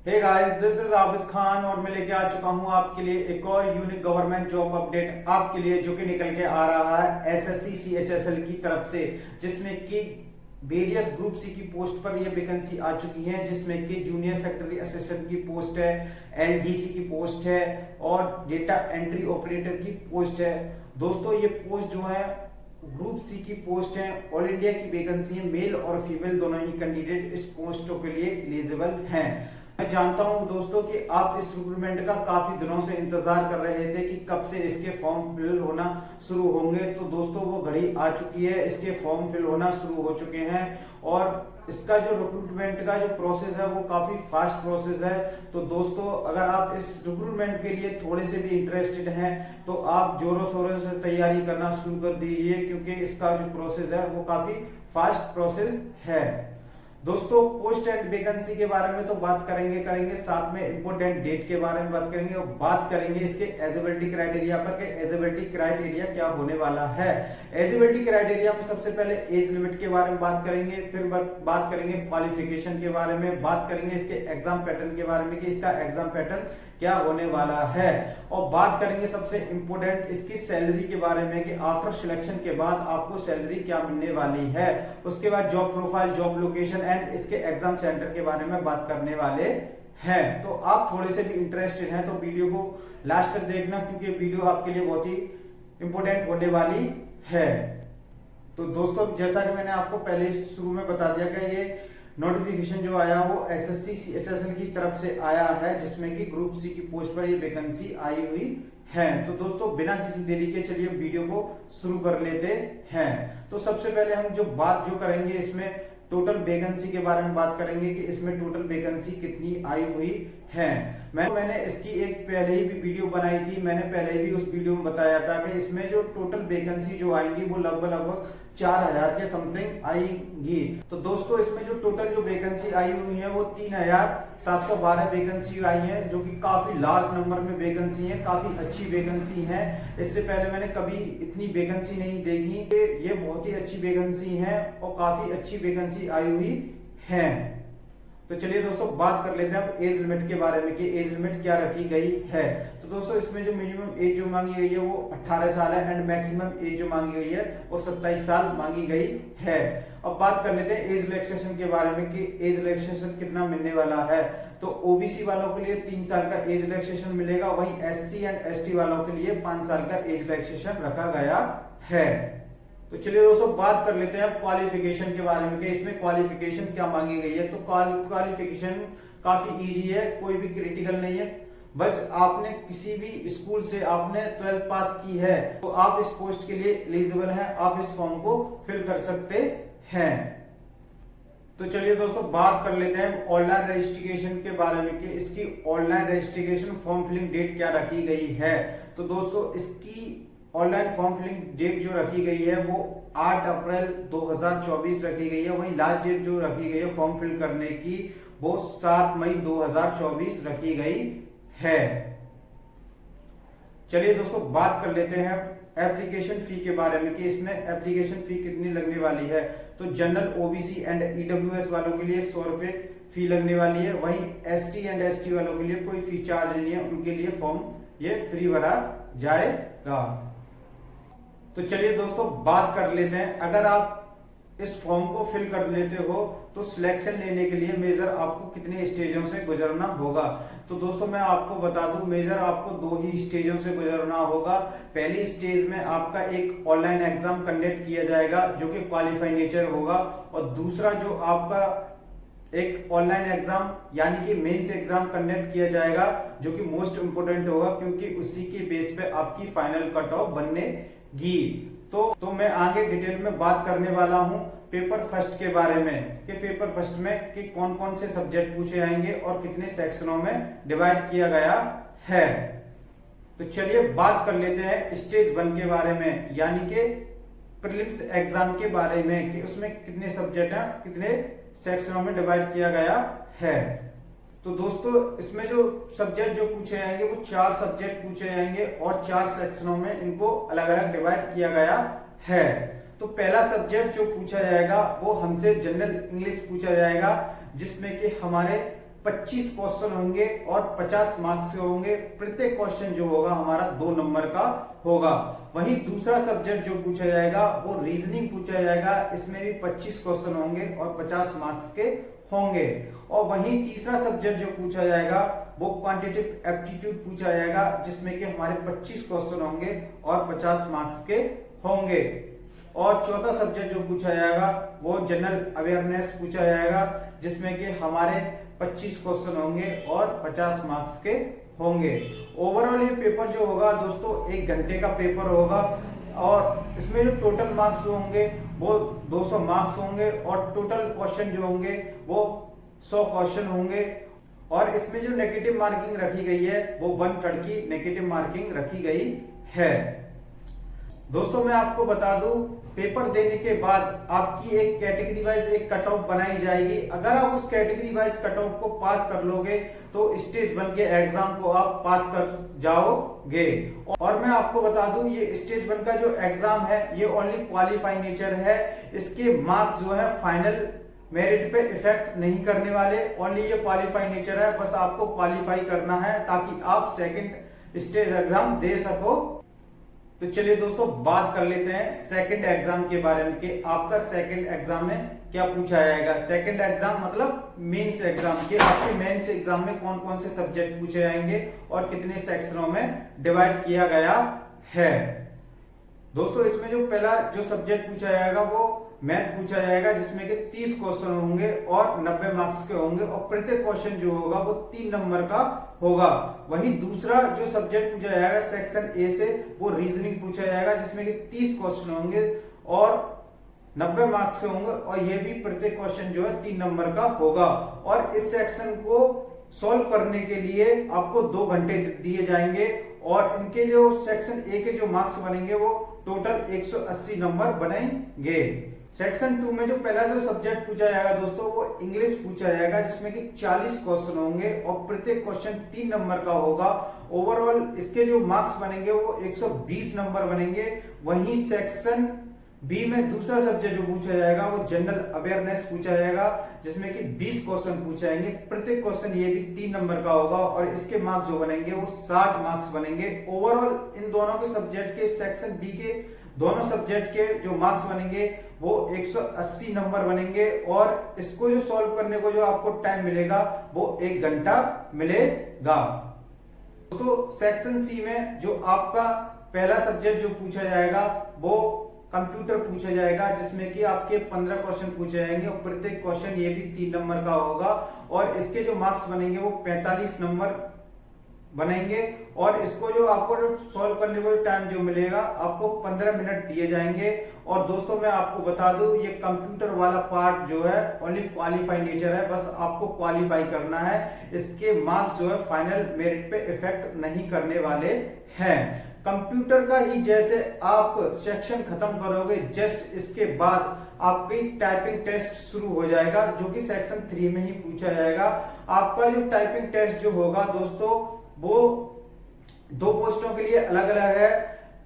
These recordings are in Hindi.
Hey guys, this is Abid Khan और मैं लेके आ चुका हूं आपके लिए एक और यूनिक गवर्नमेंट जॉब अपडेट आपके लिए, जो कि निकल के आ रहा है एसएससी सीएचएसएल की तरफ से, जिसमें कि वेरियस ग्रुप सी की पोस्ट पर ये वैकेंसी आ चुकी है, जिसमें कि जूनियर सेक्रेटरी असिस्टेंट की पोस्ट है, एलडीसी की पोस्ट है और डेटा एंट्री ऑपरेटर की पोस्ट है। दोस्तों, ये पोस्ट जो है ग्रुप सी की पोस्ट है, ऑल इंडिया की वैकेंसी है, मेल और फीमेल दोनों ही कैंडिडेट इस पोस्टों के लिए एलिजिबल हैं। मैं जानता हूं दोस्तों कि आप इस रिक्रूटमेंट का काफी दिनों से इंतजार कर रहे थे कि कब से इसके फॉर्म फिल होना शुरू होंगे। तो दोस्तों, वो घड़ी आ चुकी है, इसके फॉर्म फिल होना शुरू हो चुके हैं और इसका जो रिक्रूटमेंट का जो प्रोसेस है वो काफी फास्ट प्रोसेस है। तो दोस्तों, अगर आप इस रिक्रूटमेंट के लिए थोड़े से भी इंटरेस्टेड हैं तो आप जोरों शोरों से तैयारी करना शुरू कर दीजिए, क्योंकि इसका जो प्रोसेस है वो काफी फास्ट प्रोसेस है। दोस्तों, पोस्ट एंड वैकेंसी के बारे में तो बात करेंगे, साथ में इंपोर्टेंट डेट के बारे में बात करेंगे और बात करेंगे इसके एलिजिबिलिटी क्राइटेरिया पर कि एलिजिबिलिटी क्राइटेरिया क्या होने वाला है। एलिजिबिलिटी क्राइटेरिया में सबसे पहले एज लिमिट के बारे में बात करेंगे, फिर बात करेंगे क्वालिफिकेशन के बारे में, बात करेंगे इसके एग्जाम पैटर्न के बारे में कि इसका एग्जाम पैटर्न क्या होने वाला है, और बात करेंगे सबसे इंपोर्टेंट इसकी सैलरी के बारे में कि आफ्टर सिलेक्शन के बाद आपको सैलरी क्या मिलने वाली है। उसके बाद job profile, job location and इसके एग्जाम सेंटर के बारे में बात करने वाले हैं। तो आप थोड़े से भी इंटरेस्टेड हैं तो वीडियो को लास्ट तक देखना, क्योंकि वीडियो आपके लिए बहुत ही इंपोर्टेंट होने वाली है। तो दोस्तों, जैसा कि मैंने आपको पहले शुरू में बता दिया कि ये नोटिफिकेशन जो आया वो एसएससी सीएचएसएल की तरफ से आया है, जिसमें कि ग्रुप सी की पोस्ट पर ये वैकेंसी आई हुई है। तो दोस्तों, बिना किसी देरी के चलिए वीडियो को शुरू कर लेते हैं। तो सबसे पहले हम जो करेंगे इसमें टोटल वैकेंसी के बारे में बात करेंगे कि इसमें टोटल वैकेंसी कितनी आई हुई है। मैंने इसकी एक पहले ही भी वीडियो बनाई थी, मैंने पहले भी उस वीडियो में बताया था कि इसमें जो टोटल वैकेंसी जो आएंगी वो लगभग 4000 के समथिंग आएंगी। तो दोस्तों, इसमें जो टोटल जो वैकेंसी आई हुई है वो 3712 वैकेंसी आई है, जो कि काफी लार्ज नंबर में वैकेंसी है, काफी अच्छी वैकेंसी है। इससे पहले मैंने कभी इतनी वैकेंसी नहीं देखी, ये बहुत ही अच्छी वैकेंसी है और काफी अच्छी वैकेंसी आई हुई है। तो चलिए दोस्तों, बात कर लेते हैं अब एज लिमिट के बारे में कि एज लिमिट क्या रखी गई है। तो दोस्तों, इसमें जो मिनिमम एज जो मांगी गई है वो 18 साल है एंड मैक्सिमम एज जो मांगी गई है वो 27 साल मांगी गई है। अब बात कर लेते हैं एज रिलैक्सेशन के बारे में कि एज रिलैक्सेशन कितना मिलने वाला है। तो ओबीसी वालों के लिए 3 साल का एज रिलैक्सेशन मिलेगा, वहीं एससी एंड एसटी वालों के लिए 5 साल का एज रिलैक्सेशन रखा गया है। तो चलिए दोस्तों, बात कर लेते हैं क्वालिफिकेशन के बारे में कि इसमें क्वालिफिकेशन क्या मांगी गई है। तो क्वालिफिकेशन काफी इजी है, कोई भी क्रिटिकल नहीं है। बस आपने किसी भी स्कूल से आपने 12th पास की है तो आप इस पोस्ट के लिए एलिजिबल हैं, आप इस फॉर्म को फिल कर सकते हैं। तो चलिए दोस्तों, बात कर लेते हैं ऑनलाइन रजिस्ट्रेशन के बारे में कि इसकी online registration form filling date क्या रखी गई है। तो दोस्तों, इसकी ऑनलाइन फॉर्म फिलिंग डेट जो रखी गई है वो 8 अप्रैल 2024 रखी गई है, वहीं लास्ट डेट जो रखी गई है फॉर्म फिल करने की वो 7 मई 2024 रखी गई है। चलिए दोस्तों, बात कर लेते हैं एप्लीकेशन फी के बारे में कि इसमें एप्लीकेशन फी कितनी लगने वाली है। तो जनरल, ओबीसी एंड ईडब्ल्यूएस वालों के लिए 100 रुपए फी लगने वाली है, वहीं एसटी एंड एसटी वालों के लिए कोई फी चार्ज नहीं है, उनके लिए फॉर्म ये फ्री भरा जाएगा। तो चलिए दोस्तों, बात कर लेते हैं अगर आप इस फॉर्म को फिल कर लेते हो तो सिलेक्शन लेने के लिए मेजर आपको कितने स्टेजों से गुजरना होगा। तो दोस्तों, मैं आपको बता दूं, मेजर आपको 2 ही स्टेजों से गुजरना होगा। पहली स्टेज में आपका एक ऑनलाइन एग्जाम कंडक्ट किया जाएगा जो कि क्वालिफाई नेचर होगा, और दूसरा जो आपका एक ऑनलाइन एग्जाम यानी कि मेंस एग्जाम कंडक्ट किया जाएगा, जो कि मोस्ट इंपोर्टेंट होगा, क्योंकि उसी के बेस पे आपकी फाइनल कट ऑफ बनेगी। तो मैं आगे डिटेल में बात करने वाला हूं पेपर फर्स्ट के बारे में कि पेपर फर्स्ट में कि कौन कौन से सब्जेक्ट पूछे जाएंगे और कितने सेक्शनों में डिवाइड किया गया है। तो चलिए बात कर लेते हैं स्टेज 1 के बारे में, यानी कि प्रीलिम्स एग्जाम के बारे में कि उसमें कितने सब्जेक्ट हैं, कितने सेक्शनों में डिवाइड किया गया है। तो दोस्तों, इसमें जो सब्जेक्ट जो पूछे जाएंगे वो 4 सब्जेक्ट पूछे जाएंगे और 4 सेक्शनों में इनको अलग अलग डिवाइड किया गया है। तो पहला सब्जेक्ट जो पूछा जाएगा वो हमसे जनरल इंग्लिश पूछा जाएगा, जिसमें कि हमारे 25 क्वेश्चन होंगे और 50 मार्क्स के होंगे। प्रत्येक क्वेश्चन जो होगा हमारा 2 नंबर का होगा। वहीं दूसरा सब्जेक्ट जो पूछा जाएगा वो रीजनिंग पूछा जाएगा, इसमें भी 25 क्वेश्चन होंगे और 50 मार्क्स के होंगे। और वहीं तीसरा सब्जेक्ट जो पूछा जाएगा वो क्वांटिटेटिव एप्टीट्यूड पूछा जाएगा, जिसमें कि हमारे 25 क्वेश्चन होंगे और 50 मार्क्स के होंगे। और चौथा सब्जेक्ट जो पूछा जाएगा वो जनरल अवेयरनेस पूछा जाएगा, जिसमें कि हमारे 25 क्वेश्चन होंगे और 50 मार्क्स के होंगे। ओवरऑल ये पेपर जो होगा दोस्तों 1 घंटे का पेपर होगा और इसमें जो टोटल मार्क्स होंगे वो 200 मार्क्स होंगे और टोटल क्वेश्चन जो होंगे वो 100 क्वेश्चन होंगे। और इसमें जो नेगेटिव मार्किंग रखी गई है वो 1/3 की नेगेटिव मार्किंग रखी गई है। दोस्तों मैं आपको बता दूं, पेपर देने के बाद आपकी एक कैटेगरी वाइज एक कट ऑफ बनाई जाएगी। अगर आप उस कैटेगरी वाइज कट ऑफ को पास कर लोगे तो स्टेज 1 के एग्जाम को आप पास कर जाओगे। और मैं आपको बता दूं, ये स्टेज 1 का जो एग्जाम है ये ओनली क्वालिफाई नेचर है। इसके मार्क्स जो है फाइनल मेरिट पे इफेक्ट नहीं करने वाले, ओनली ये क्वालिफाई नेचर है। बस आपको क्वालिफाई करना है ताकि आप सेकंड स्टेज एग्जाम दे सको। तो चलिए दोस्तों बात कर लेते हैं सेकंड एग्जाम के बारे में कि आपका सेकंड एग्जाम में क्या पूछा जाएगा। सेकंड एग्जाम मतलब मेंस एग्जाम, कि आपके मेंस एग्जाम में कौन कौन से सब्जेक्ट पूछे जाएंगे और कितने सेक्शनों में डिवाइड किया गया है। दोस्तों इसमें जो पहला जो सब्जेक्ट पूछा जाएगा वो मैथ पूछा जाएगा, जिसमें कि 30 क्वेश्चन होंगे और 90 मार्क्स के होंगे और प्रत्येक क्वेश्चन जो होगा वो 3 नंबर का होगा। वहीं दूसरा जो सब्जेक्ट पूछा जाएगा सेक्शन ए से वो रीजनिंग पूछा जाएगा, जिसमें कि 30 क्वेश्चन होंगे और 90 मार्क्स से होंगे और ये भी प्रत्येक क्वेश्चन जो है 3 नंबर का होगा। और इस सेक्शन को सॉल्व करने के लिए आपको 2 घंटे दिए जाएंगे और इनके जो सेक्शन ए के जो मार्क्स बनेंगे वो टोटल 180 नंबर बनेंगे। सेक्शन 2 में जो पहला जो सब्जेक्ट पूछा जाएगा दोस्तों वो इंग्लिश पूछा जाएगा, जिसमें कि 40 क्वेश्चन होंगे और प्रत्येक क्वेश्चन 3 नंबर का होगा। ओवरऑल इसके जो मार्क्स बनेंगे वो 120 नंबर बनेंगे। वहीं सेक्शन बी में दूसरा सब्जेक्ट जो पूछा जाएगा वो जनरल अवेयरनेस पूछा जाएगा, जिसमें कि 20 क्वेश्चन पूछे जाएंगे। प्रत्येक क्वेश्चन ये भी 3 नंबर का होगा और इसके मार्क्स जो बनेंगे वो 60 मार्क्स बनेंगे। ओवरऑल इन दोनों के सब्जेक्ट के सेक्शन बी के दोनों सब्जेक्ट के जो मार्क्स बनेंगे वो 180 नंबर बनेंगे और इसको जो सॉल्व करने को जो आपको टाइम मिलेगा वो 1 घंटा मिलेगा। दोस्तों सेक्शन सी में जो आपका पहला सब्जेक्ट जो पूछा जाएगा वो कंप्यूटर पूछा जाएगा, जिसमें कि आपके 15 क्वेश्चन पूछे जाएंगे और प्रत्येक क्वेश्चन ये भी 3 नंबर का होगा और इसके जो मार्क्स बनेंगे वो 45 नंबर बनेंगे। और इसको जो आपको सॉल्व करने को टाइम जो मिलेगा आपको 15 मिनट दिए जाएंगे। और दोस्तों मैं आपको बता दूं, ये कंप्यूटर वाला पार्ट जो है ओनली क्वालिफाई नेचर है, बस आपको क्वालिफाई करना है। इसके मार्क्स जो है फाइनल मेरिट पे इफेक्ट नहीं करने वाले हैं। कंप्यूटर का ही जैसे आप सेक्शन खत्म करोगे जस्ट इसके बाद आपकी टाइपिंग टेस्ट शुरू हो जाएगा, जो कि सेक्शन 3 में ही पूछा जाएगा। आपका जो टाइपिंग टेस्ट जो होगा दोस्तों वो 2 पोस्टों के लिए अलग अलग है।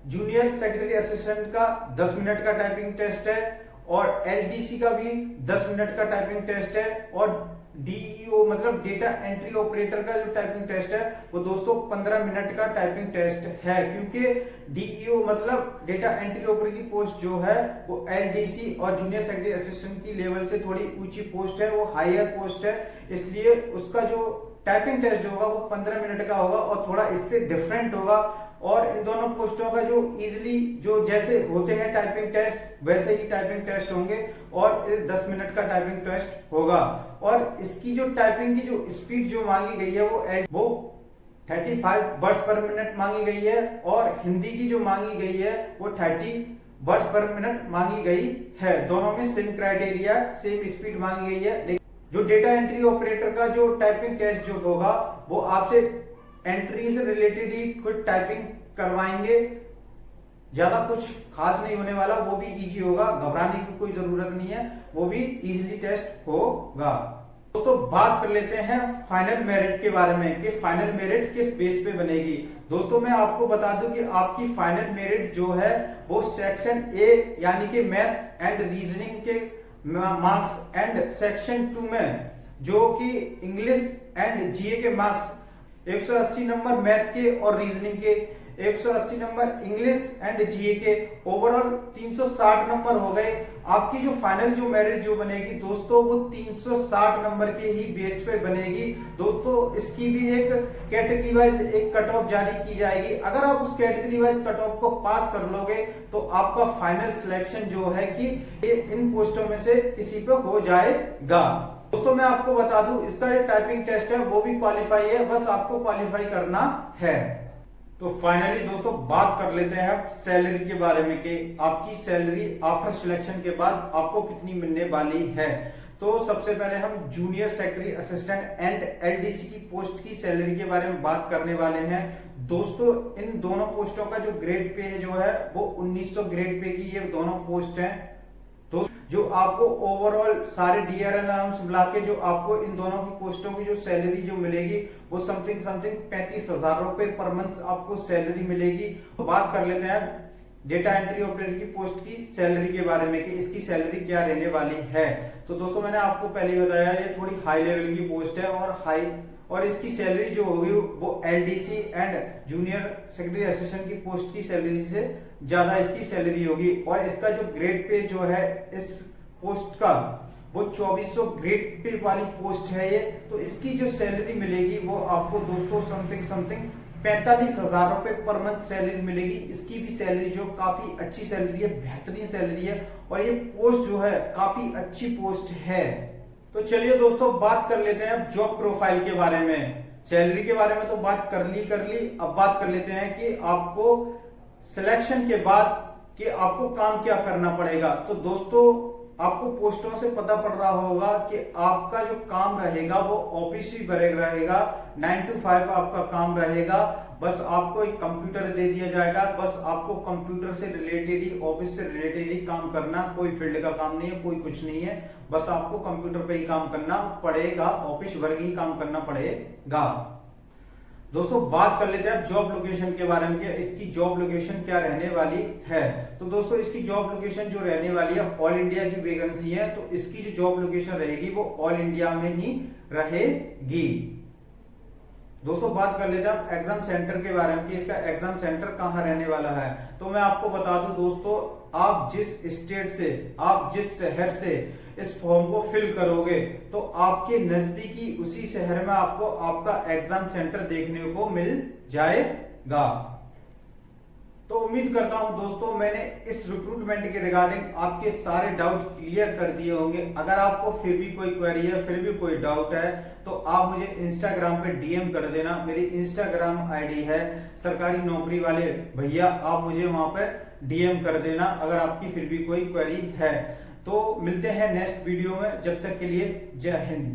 जूनियर सेक्रेटरी असिस्टेंट का 10 मिनट का टाइपिंग टेस्ट है और एलडीसी का भी 10 मिनट का टाइपिंग टेस्ट है और डीईओ मतलब डेटा एंट्री ऑपरेटर का जो टाइपिंग टेस्ट है वो दोस्तों 15 मिनट का टाइपिंग टेस्ट है, क्योंकि डीईओ मतलब डेटा एंट्री ऑपरेटर की पोस्ट जो है वो एलडीसी और जूनियर सेक्रेटरी असिस्टेंट की लेवल से थोड़ी ऊंची पोस्ट है, वो हायर पोस्ट है, इसलिए उसका जो टाइपिंग टेस्ट जो होगा वो 15 मिनट का होगा और थोड़ा इससे डिफरेंट होगा। और इन दोनों पोस्टों का जो इजिली जो जैसे होते हैं टाइपिंग टेस्ट वैसे ही टाइपिंग टेस्ट होंगे और इस 10 मिनट का टाइपिंग टेस्ट होगा। और इसकी जो टाइपिंग की जो स्पीड जो मांगी गई है वो 35 वर्ड्स पर मिनट मांगी गई है और हिंदी की जो मांगी गई है वो 30 वर्ड्स पर मिनट मांगी गई है। दोनों में सेम क्राइटेरिया सेम स्पीड मांगी गई है। जो डेटा एंट्री ऑपरेटर का जो टाइपिंग टेस्ट जो होगा वो आपसे एंट्री से रिलेटेड ही कुछ टाइपिंग करवाएंगे, ज्यादा कुछ खास नहीं होने वाला, वो भी इजी होगा, घबराने की कोई जरूरत नहीं है, वो भी इजीली टेस्ट होगा। दोस्तों बात कर लेते हैं फाइनल मेरिट के बारे में कि फाइनल मेरिट किस बेस पे बनेगी। दोस्तों मैं आपको बता दूं कि आपकी फाइनल मेरिट जो है वो सेक्शन ए यानी कि मैथ एंड रीजनिंग के मार्क्स एंड सेक्शन 2 में जो कि इंग्लिश एंड जीए के मार्क्स 180 नंबर मैथ के और रीजनिंग के, 180 नंबर इंग्लिश एंड जीए के, ओवरऑल 360 नंबर हो गए। आपकी जो फाइनल जो मेरिट जो बनेगी दोस्तों वो 360 नंबर के ही बेस पे बनेगी दोस्तों। इसकी भी एक कैटेगरी वाइज एक कट ऑफ जारी की जाएगी। अगर आप उस कैटेगरी वाइज कट ऑफ को पास कर लोगे तो आपका फाइनल सिलेक्शन जो है कि इन पोस्टों में से किसी पे हो जाएगा। दोस्तों मैं आपको बता दूं, इसका जो टाइपिंग टेस्ट है वो भी क्वालिफाई है, बस आपको क्वालिफाई करना है। तो फाइनली दोस्तों बात कर लेते हैं अब सैलरी के बारे में कि आपकी सैलरी आफ्टर सिलेक्शन के बाद आपको कितनी मिलने वाली है। तो सबसे पहले हम junior secretary assistant and LDC की पोस्ट की सैलरी के बारे में बात करने वाले हैं दोस्तों। इन दोनों पोस्टों का जो ग्रेड पे जो है वो 1900 ग्रेड पे की ये दोनों पोस्ट हैं। तो जो आपको ओवरऑल सारे डीआरएल अलाउंस मिला के जो आपको इन दोनों की पोस्टों की जो सैलरी जो मिलेगी वो समथिंग 35,000 रुपए पर मंथ आपको सैलरी मिलेगी। तो बात कर लेते हैं डेटा एंट्री ऑपरेटर की पोस्ट की सैलरी के बारे में कि इसकी सैलरी क्या रहने वाली है। तो दोस्तों मैंने आपको पहले ही बताया ये थोड़ी हाई लेवल की पोस्ट है और इसकी सैलरी जो होगी वो LDC and junior secretary assistant की पोस्ट की सैलरी से ज्यादा इसकी सैलरी होगी। और इसका जो ग्रेड पे जो है इस पोस्ट का वो 2400 ग्रेड पे वाली पोस्ट है ये। तो इसकी जो सैलरी मिलेगी वो आपको दोस्तों समथिंग 45,000 रुपए पर मंथ सैलरी मिलेगी। इसकी भी सैलरी जो काफी अच्छी सैलरी है, बेहतरीन सैलरी है और ये पोस्ट जो है काफी अच्छी पोस्ट है। तो चलिए दोस्तों बात कर लेते हैं अब जॉब प्रोफाइल के बारे में। सैलरी के बारे में तो बात कर ली, अब बात कर लेते हैं कि आपको सिलेक्शन के बाद कि आपको काम क्या करना पड़ेगा। तो दोस्तों आपको पोस्टों से पता पड़ रहा होगा कि आपका जो काम रहेगा वो ऑफिस ही रहेगा, 9 to 5 आपका काम रहेगा। बस आपको एक कंप्यूटर दे दिया जाएगा, बस आपको कंप्यूटर से रिलेटेड ही, ऑफिस से रिलेटेड ही काम करना, कोई फील्ड का काम नहीं है, कोई कुछ नहीं है, बस आपको कंप्यूटर पे ही काम करना पड़ेगा, ऑफिस वर्क ही काम करना पड़ेगा। दोस्तों बात कर लेते हैं जॉब लोकेशन के बारे में कि इसकी जॉब लोकेशन क्या रहने वाली है। तो दोस्तों इसकी जॉब लोकेशन जो रहने वाली है ऑल इंडिया की वैकेंसी है, तो इसकी जो जॉब लोकेशन रहेगी वो ऑल इंडिया में ही रहेगी। दोस्तों बात कर लेते हैं एग्जाम सेंटर के बारे में कि इसका एग्जाम सेंटर कहाँ रहने वाला है। तो मैं आपको बता दूं दोस्तों, आप जिस स्टेट से, आप जिस शहर से इस फॉर्म को फिल करोगे तो आपके नजदीकी उसी शहर में आपको आपका एग्जाम सेंटर देखने को मिल जाएगा। तो उम्मीद करता हूं दोस्तों मैंने इस रिक्रूटमेंट के रिगार्डिंग आपके सारे डाउट क्लियर कर दिए होंगे। अगर आपको फिर भी कोई क्वेरी है, फिर भी कोई डाउट है तो आप मुझे इंस्टाग्राम पे डीएम कर देना। मेरी इंस्टाग्राम आईडी है सरकारी नौकरी वाले भैया, आप मुझे वहां पर डीएम कर देना अगर आपकी फिर भी कोई क्वेरी है। तो मिलते हैं नेक्स्ट वीडियो में, जब तक के लिए जय हिंद।